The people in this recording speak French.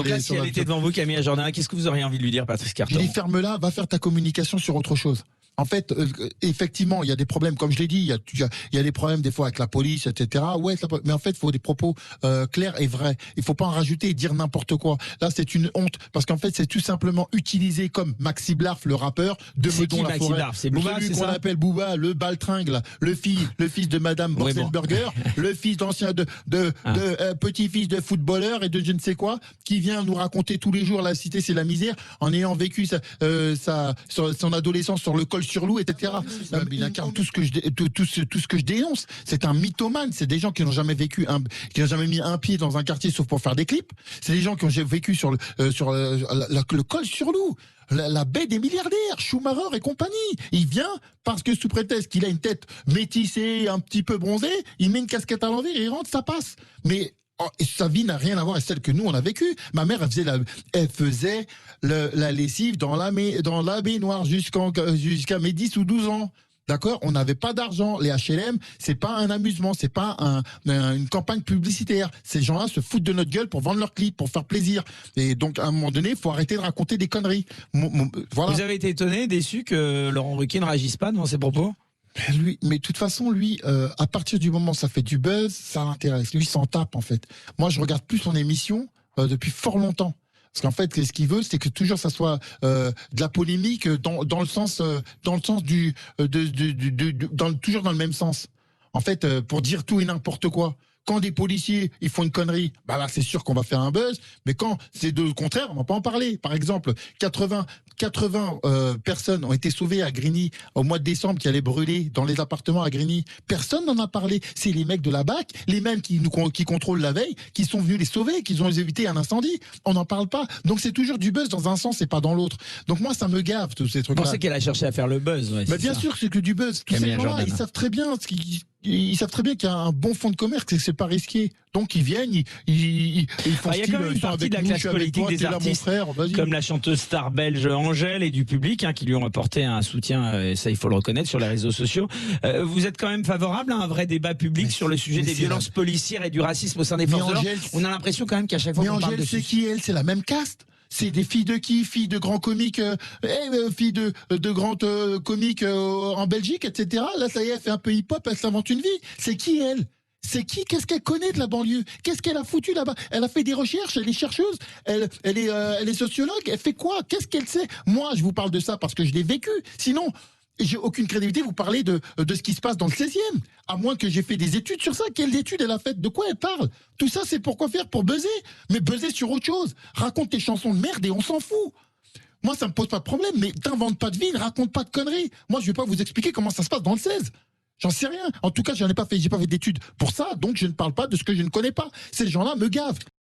Donc là, si elle était devant vous, Camille Jordan, qu'est-ce que vous auriez envie de lui dire, Patrice Carton? Je dis ferme-la, va faire ta communication sur autre chose. En fait, effectivement, il y a des problèmes, comme je l'ai dit, il y a des problèmes des fois avec la police, etc. Ouais, mais en fait, il faut des propos clairs et vrais. Il faut pas en rajouter et dire n'importe quoi. Là, c'est une honte, parce qu'en fait, c'est tout simplement utilisé comme Maxi Blarf, le rappeur de Meudon-la-Forêt. C'est Booba, celui c'est qu'on ça appelle Booba, le baltringue, le fils de Madame Borselberger, le fils d'ancien petit-fils de footballeur et de je ne sais quoi, qui vient nous raconter tous les jours la cité c'est la misère, en ayant vécu son adolescence sur le col sur loup, etc. Il incarne tout ce que je dénonce. C'est un mythomane. C'est des gens qui n'ont jamais vécu, qui n'ont jamais mis un pied dans un quartier sauf pour faire des clips. C'est des gens qui ont vécu sur le col sur loup. La baie des milliardaires, Schumacher et compagnie. Il vient parce que sous prétexte qu'il a une tête métissée, un petit peu bronzée, il met une casquette à l'envers et il rentre, ça passe. Mais sa vie n'a rien à voir avec celle que nous on a vécue. Ma mère, elle faisait la lessive dans la baignoire jusqu'à mes 10 ou 12 ans. D'accord, on n'avait pas d'argent. Les HLM, c'est pas un amusement, c'est pas une campagne publicitaire. Ces gens-là se foutent de notre gueule pour vendre leurs clips, pour faire plaisir. Et donc, à un moment donné, il faut arrêter de raconter des conneries. Voilà. Vous avez été étonné, déçu que Laurent Ruquier ne réagisse pas devant ses propos? Mais de toute façon, lui, à partir du moment où ça fait du buzz, ça l'intéresse. Lui, il s'en tape, en fait. Moi, je regarde plus son émission depuis fort longtemps. Parce qu'en fait, ce qu'il veut, c'est que toujours ça soit de la polémique dans le sens toujours dans le même sens. En fait, pour dire tout et n'importe quoi. Quand des policiers ils font une connerie, bah là c'est sûr qu'on va faire un buzz. Mais quand c'est le contraire, on va pas en parler. Par exemple, 80 personnes ont été sauvées à Grigny au mois de décembre qui allaient brûler dans les appartements à Grigny. Personne n'en a parlé. C'est les mecs de la BAC, les mêmes qui contrôlent la veille, qui sont venus les sauver, qui ont évité un incendie. On n'en parle pas. Donc c'est toujours du buzz dans un sens et pas dans l'autre. Donc moi ça me gave tous ces trucs-là. Vous pensez qu'elle a cherché à faire le buzz? Ouais, mais bien sûr, c'est que du buzz. Tous ces gens-là, ils savent très bien ils savent très bien qu'il y a un bon fonds de commerce et que c'est pas risqué. Donc ils viennent, ils font il y a quand même une partie de la classe politique des artistes, comme la chanteuse star belge Angèle et du public qui lui ont apporté un soutien, et ça il faut le reconnaître, sur les réseaux sociaux. Vous êtes quand même favorable à un vrai débat public sur le sujet des violences policières et du racisme au sein des forces de l'ordre? On a l'impression quand même qu'à chaque fois qu'on parle de... Mais Angèle, c'est qui elle? C'est la même caste. C'est des filles de qui? Filles de grands comiques, filles de grandes comiques en Belgique, etc. Là, ça y est, elle fait un peu hip-hop, elle s'invente une vie. C'est qui, elle? C'est qui? Qu'est-ce qu'elle connaît de la banlieue? Qu'est-ce qu'elle a foutu là-bas? Elle a fait des recherches, elle est chercheuse, elle est sociologue, elle fait quoi? Qu'est-ce qu'elle sait? Moi, je vous parle de ça parce que je l'ai vécu. Sinon... j'ai aucune crédibilité, vous parlez de ce qui se passe dans le 16e. À moins que j'ai fait des études sur ça. Quelles études elle a faites? De quoi elle parle? Tout ça, c'est pourquoi faire? Pour buzzer. Mais buzzer sur autre chose. Raconte tes chansons de merde et on s'en fout. Moi, ça me pose pas de problème, mais t'inventes pas de vie, raconte pas de conneries. Moi, je vais pas vous expliquer comment ça se passe dans le 16. J'en sais rien. En tout cas, j'ai pas fait d'études pour ça, donc je ne parle pas de ce que je ne connais pas. Ces gens-là me gavent.